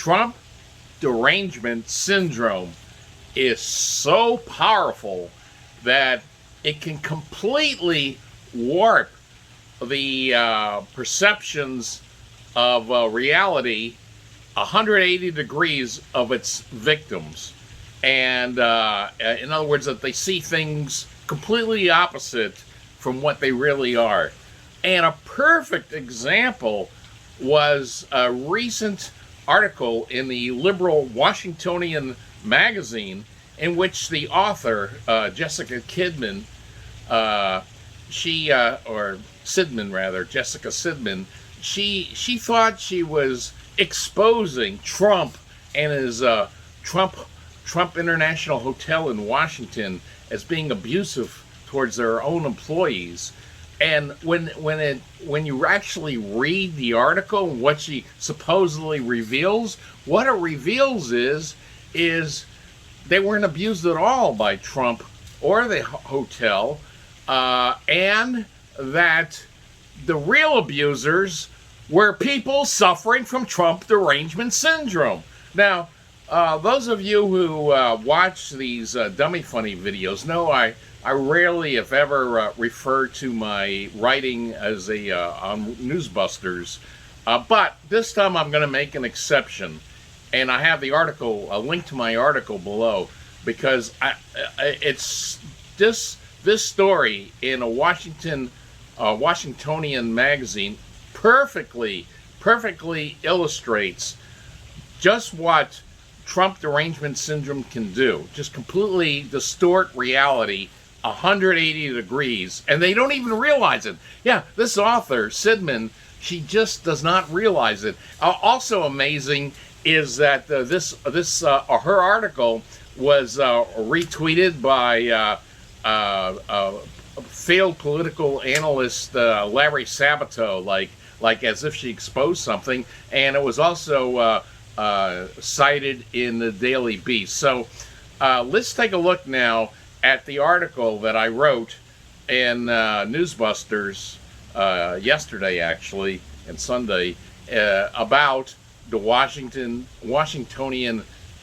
Trump Derangement Syndrome is so powerful that it can completely warp the perceptions of reality 180 degrees of its victims. And in other words, that they see things completely opposite from what they really are. And a perfect example was a recent article in the liberal Washingtonian Magazine in which the author, Jessica Sidman, Jessica Sidman, she thought she was exposing Trump and his Trump International Hotel in Washington as being abusive towards their own employees. And when you actually read the article, what she supposedly reveals, what it reveals is they weren't abused at all by Trump or the hotel, and that the real abusers were people suffering from Trump Derangement Syndrome. Now, those of you who watch these dummy funny videos know I rarely, if ever, refer to my writing as on Newsbusters, but this time I'm going to make an exception, and I have the article, a link to my article below, because it's this story in a Washingtonian magazine perfectly illustrates just what Trump Derangement Syndrome can do. Just completely distort reality 180 degrees, and they don't even realize it. Yeah, this author, Sidman, she just does not realize it. Also amazing is that her article was retweeted by failed political analyst Larry Sabato, like as if she exposed something, and it was also cited in the Daily Beast. So let's take a look now at the article that I wrote in Newsbusters yesterday, actually, and Sunday, about the Washingtonian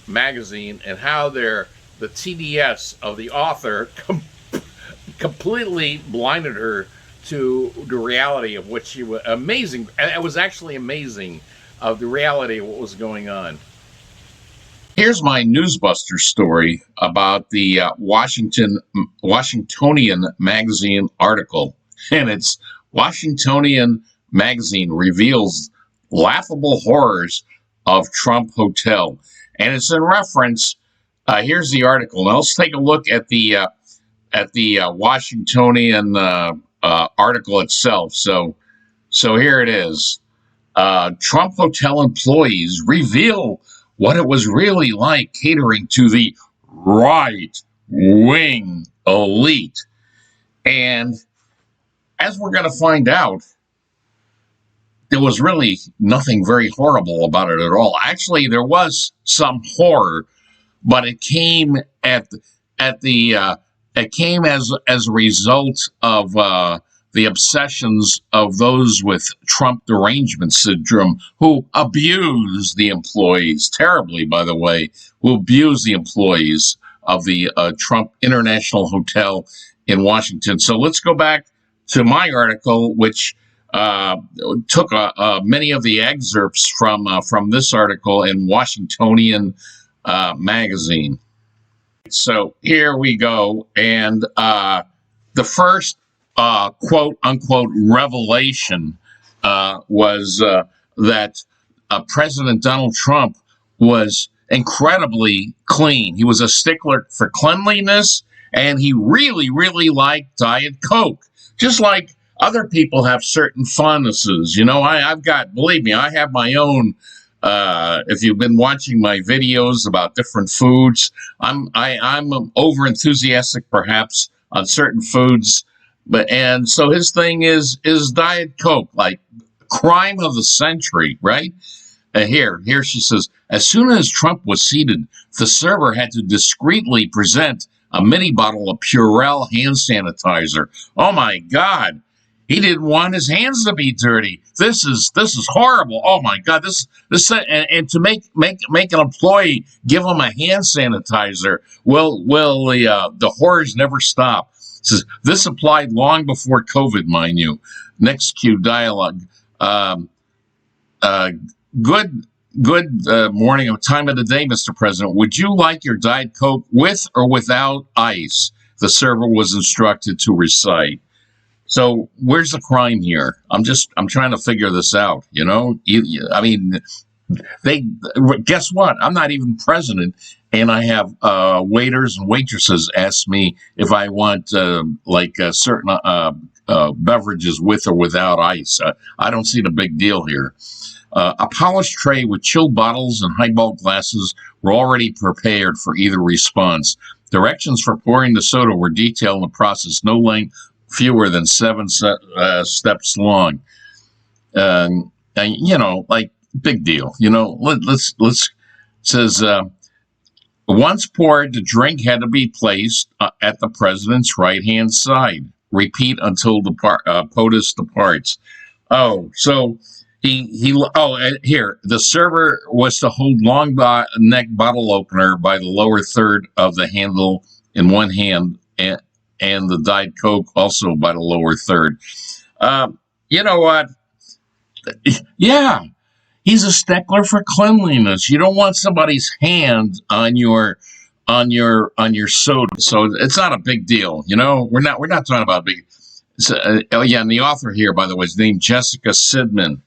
Magazine and how the TDS of the author completely blinded her to the reality of what she was. Amazing. It was actually amazing of the reality of what was going on. Here's my Newsbuster story about the Washingtonian Magazine article, and it's Washingtonian Magazine reveals laughable horrors of Trump Hotel, and it's in reference. Here's the article. Now let's take a look at the Washingtonian article itself. So here it is. Trump Hotel employees reveal what it was really like catering to the right-wing elite. And as we're going to find out, there was really nothing very horrible about it at all. Actually, there was some horror, but it came as a result of the obsessions of those with Trump Derangement Syndrome, who abuse the employees terribly, by the way, who abuse the employees of the Trump International Hotel in Washington. So let's go back to my article, which took many of the excerpts from this article in Washingtonian Magazine. So here we go, and the first quote unquote revelation was that President Donald Trump was incredibly clean. He was a stickler for cleanliness, and he really liked Diet Coke, just like other people have certain fondnesses. You know, I've got, believe me, I have my own. If you've been watching my videos about different foods, I'm over enthusiastic perhaps on certain foods, and so his thing is Diet Coke, like crime of the century, right? Here she says, as soon as Trump was seated, the server had to discreetly present a mini bottle of Purell hand sanitizer. Oh my God. He didn't want his hands to be dirty. This is horrible. Oh my God! And to make an employee give him a hand sanitizer. Well, the horrors never stop. It says this applied long before COVID, mind you. Next cue dialogue. Good morning or time of the day, Mr. President. Would you like your Diet Coke with or without ice? The server was instructed to recite. So where's the crime here? I'm trying to figure this out. I mean, guess what? I'm not even president, and I have waiters and waitresses ask me if I want certain beverages with or without ice. I don't see the big deal here. A polished tray with chilled bottles and highball glasses were already prepared for either response. Directions for pouring the soda were detailed in the process, no length fewer than 7 steps long. And big deal. Let's says once poured, the drink had to be placed at the president's right-hand side. Repeat until the POTUS departs. Oh, so here the server was to hold long neck bottle opener by the lower third of the handle in one hand, and the Diet Coke also by the lower third. You know what? Yeah, he's a stickler for cleanliness. You don't want somebody's hand on your soda, so it's not a big deal. We're not talking about big. And the author here, by the way, is named Jessica Sidman.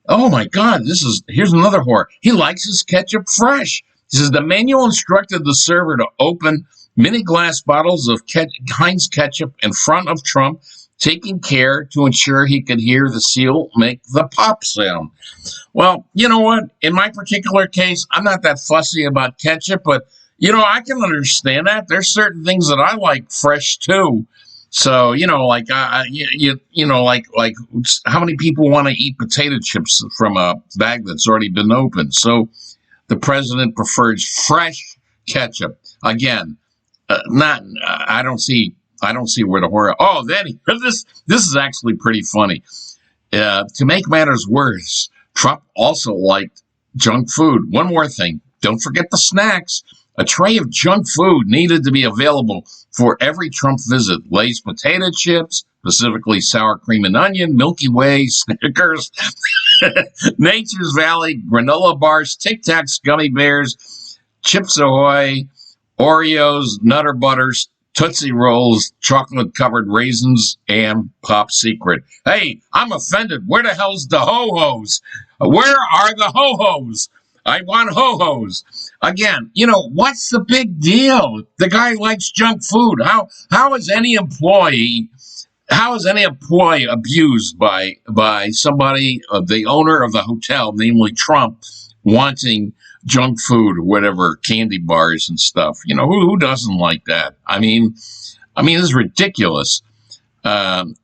Oh my God, here's another horror. He likes his ketchup fresh. He says the manual instructed the server to open mini glass bottles of Heinz ketchup in front of Trump, taking care to ensure he could hear the seal make the pop sound. Well, you know what? In my particular case, I'm not that fussy about ketchup, but I can understand that. There's certain things that I like fresh too. So, like how many people want to eat potato chips from a bag that's already been opened? So the president prefers fresh ketchup. Again, I don't see where the horror. Oh, then this is actually pretty funny. To make matters worse, Trump also liked junk food. One more thing. Don't forget the snacks. A tray of junk food needed to be available for every Trump visit. Lay's potato chips, specifically sour cream and onion, Milky Way, Snickers, Nature's Valley, granola bars, Tic Tacs, gummy bears, Chips Ahoy, Oreos, Nutter Butters, Tootsie Rolls, chocolate-covered raisins, and Pop Secret. Hey, I'm offended. Where the hell's the ho-hos? Where are the ho-hos? I want ho-hos. Again, what's the big deal? The guy likes junk food. How is any employee abused by somebody, the owner of the hotel, namely Trump, wanting junk food, whatever, candy bars and stuff? Who doesn't like that? I mean, this is ridiculous. Like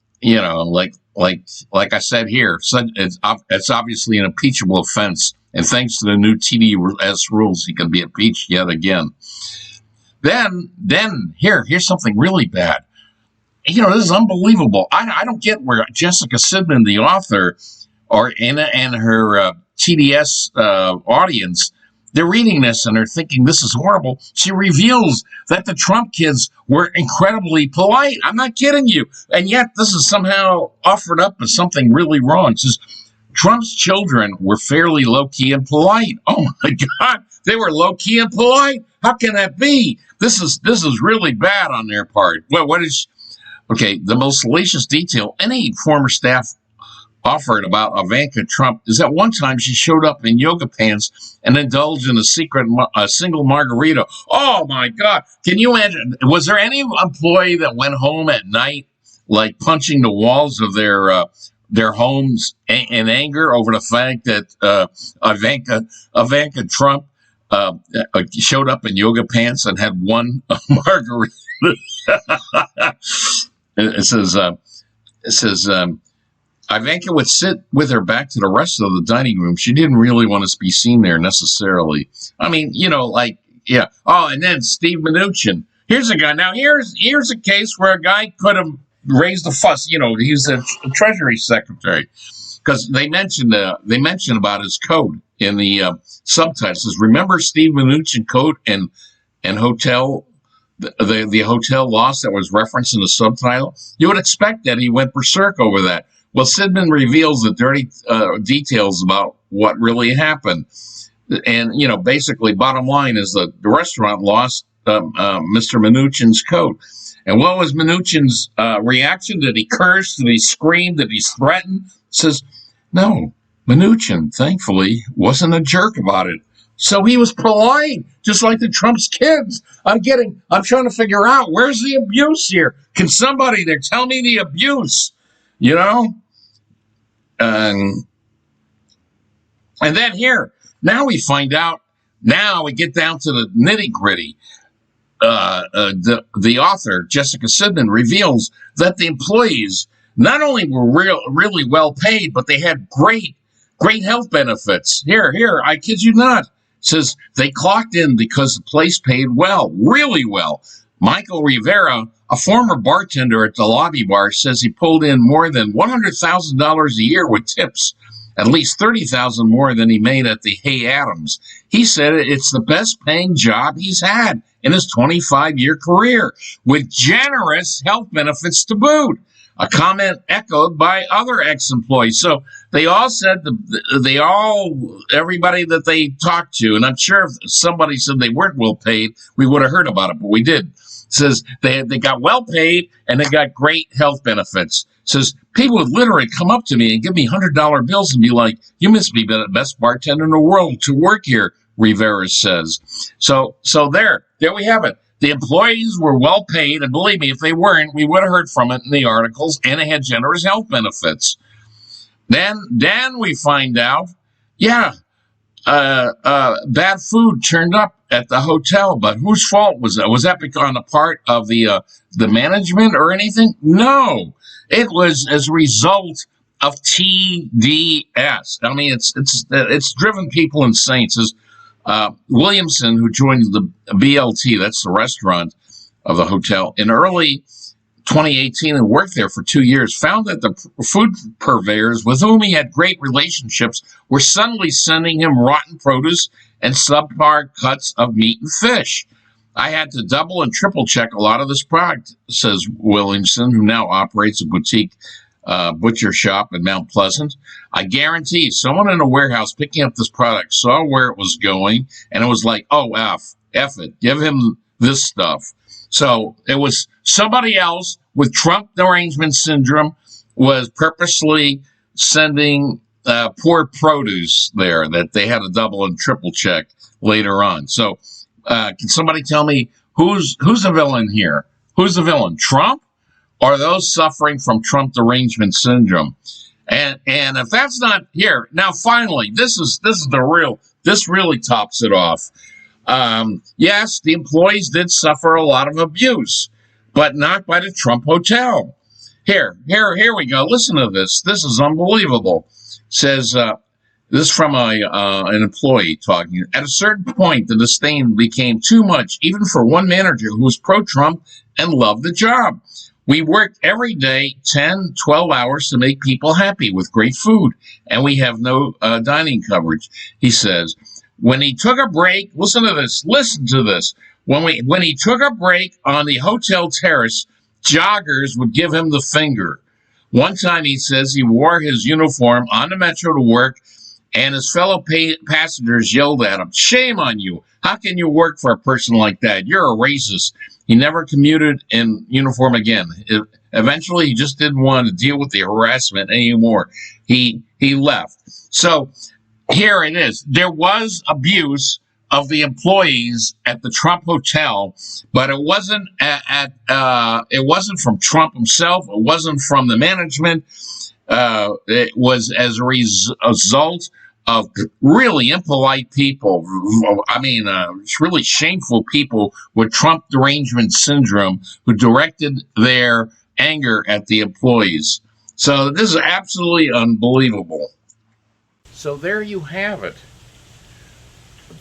I said here, it's obviously an impeachable offense. And thanks to the new TDS rules, he can be impeached yet again. Then here's something really bad. This is unbelievable. I don't get where Jessica Sidman, the author, and her TDS audience, they're reading this and they're thinking this is horrible. She reveals that the Trump kids were incredibly polite. I'm not kidding you. And yet this is somehow offered up as something really wrong. It says, Trump's children were fairly low-key and polite. Oh my God, they were low-key and polite? How can that be? This is really bad on their part. Well, the most salacious detail any former staff offered about Ivanka Trump is that one time she showed up in yoga pants and indulged in a single margarita. Oh my God, can you imagine? Was there any employee that went home at night, like punching the walls of their homes in anger over the fact that Ivanka Trump showed up in yoga pants and had one margarita? It says Ivanka would sit with her back to the rest of the dining room. She didn't really want to be seen there necessarily. I mean, yeah. Oh, and then Steve Mnuchin. Here's a guy. Now here's a case where a guy could have raised the fuss. He's the Treasury Secretary, because they mentioned about his coat in the subtitles. It says, remember Steve Mnuchin coat and hotel, the hotel loss that was referenced in the subtitle? You would expect that he went berserk over that. Well, Sidman reveals the dirty details about what really happened. And, basically, bottom line is the restaurant lost Mr. Mnuchin's coat. And what was Mnuchin's reaction? Did he curse? Did he scream? Did he threaten? Says, no, Mnuchin, thankfully, wasn't a jerk about it. So he was polite, just like the Trump's kids. I'm trying to figure out, where's the abuse here? Can somebody there tell me the abuse? And then here, now we find out, now we get down to the nitty gritty. The author, Jessica Sidman, reveals that the employees not only were really well paid, but they had great health benefits. Here, I kid you not. Says they clocked in because the place paid well, really well. Michael Rivera, a former bartender at the lobby bar, says he pulled in more than $100,000 a year with tips, at least $30,000 more than he made at the Hay Adams. He said it's the best paying job he's had in his 25-year career, with generous health benefits to boot. A comment echoed by other ex-employees. So they all said, everybody that they talked to, and I'm sure if somebody said they weren't well paid, we would have heard about it, but we did. Says they got well paid and they got great health benefits. Says people would literally come up to me and give me $100 bills and be like, you must be the best bartender in the world to work here, Rivera says. So there we have it. The employees were well paid, and believe me, if they weren't, we would have heard from it in the articles, and they had generous health benefits. Then we find out, bad food turned up at the hotel, but whose fault was that? Was that on the part of the management or anything? No, it was as a result of TDS. I mean, it's driven people insane. Says Williamson, who joined the BLT, that's the restaurant of the hotel, in early 2018 and worked there for 2 years, found that the food purveyors with whom he had great relationships were suddenly sending him rotten produce and subpar cuts of meat and fish. I had to double and triple check a lot of this product, says Williamson, who now operates a boutique butcher shop in Mount Pleasant. I guarantee someone in a warehouse picking up this product saw where it was going, and it was like, oh, F it, give him this stuff. So it was somebody else with Trump Derangement Syndrome was purposely sending poor produce there that they had to double and triple check later on. So can somebody tell me who's the villain here? Who's the villain? Trump or those suffering from Trump Derangement Syndrome? And if that's not here, now finally, this really tops it off. Yes, the employees did suffer a lot of abuse, but not by the Trump Hotel. Here we go. Listen to this. This is unbelievable. Says this is from an employee talking. At a certain point, the disdain became too much, even for one manager who was pro-Trump and loved the job. We worked every day 10, 12 hours to make people happy with great food, and we have no dining coverage, he says. When he took a break, listen to this. When he took a break on the hotel terrace, joggers would give him the finger. One time, he says, he wore his uniform on the metro to work, and his fellow passengers yelled at him, "Shame on you. How can you work for a person like that? You're a racist." He never commuted in uniform again. Eventually, he just didn't want to deal with the harassment anymore. He left. So here it is. There was abuse of the employees at the Trump Hotel, but it wasn't it wasn't from Trump himself. It wasn't from the management. It was as a result of really impolite people. I mean, really shameful people with Trump Derangement Syndrome who directed their anger at the employees. So this is absolutely unbelievable. So there you have it.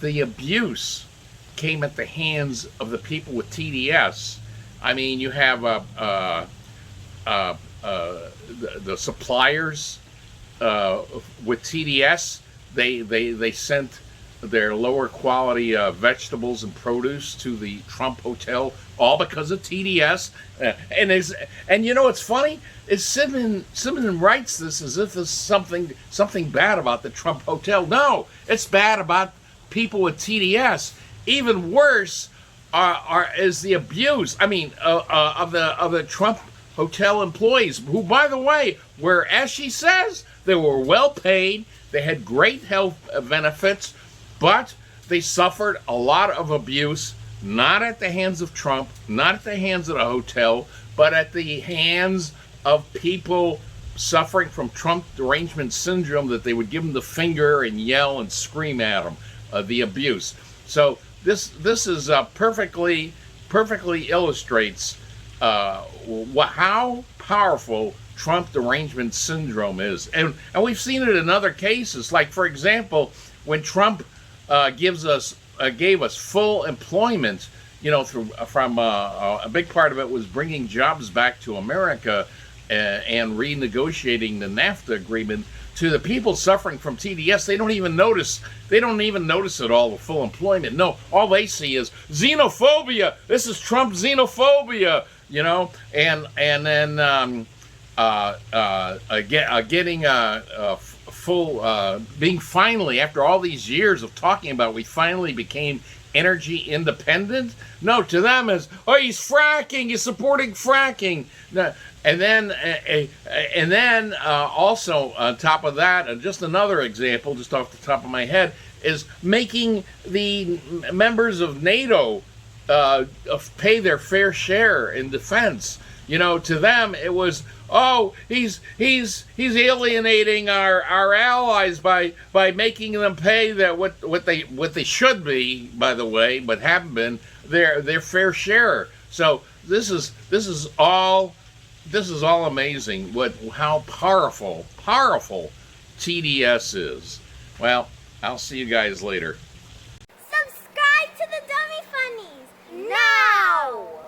The abuse came at the hands of the people with TDS. I mean, you have the suppliers with TDS, they sent their lower quality vegetables and produce to the Trump hotel, all because of TDS. And you know what's funny is Simon writes this as if it's something bad about the Trump hotel. No, it's bad about people with TDS. Even worse is the abuse. I mean, of the Trump hotel employees, who, by the way, were, as she says, they were well paid, they had great health benefits, but they suffered a lot of abuse, not at the hands of Trump, not at the hands of the hotel, but at the hands of people suffering from Trump derangement syndrome, that they would give them the finger and yell and scream at them, the abuse. So this is perfectly illustrates how powerful Trump derangement syndrome is, and we've seen it in other cases. Like, for example, when Trump gave us full employment, you know, from a big part of it was bringing jobs back to America and renegotiating the NAFTA agreement. To the people suffering from TDS, they don't even notice at all the full employment. No, all they see is xenophobia. This is Trump xenophobia, you know, and then getting full, being finally, after all these years of talking about, we finally became energy independent. No, to them is, oh, he's fracking, he's supporting fracking. And then also on top of that, just another example, just off the top of my head, is making the members of NATO pay their fair share in defense. You know, to them it was, oh, he's alienating our allies by making them pay that what they should be, by the way, but haven't been, their fair share. So this is all amazing. How powerful TDS is. Well, I'll see you guys later.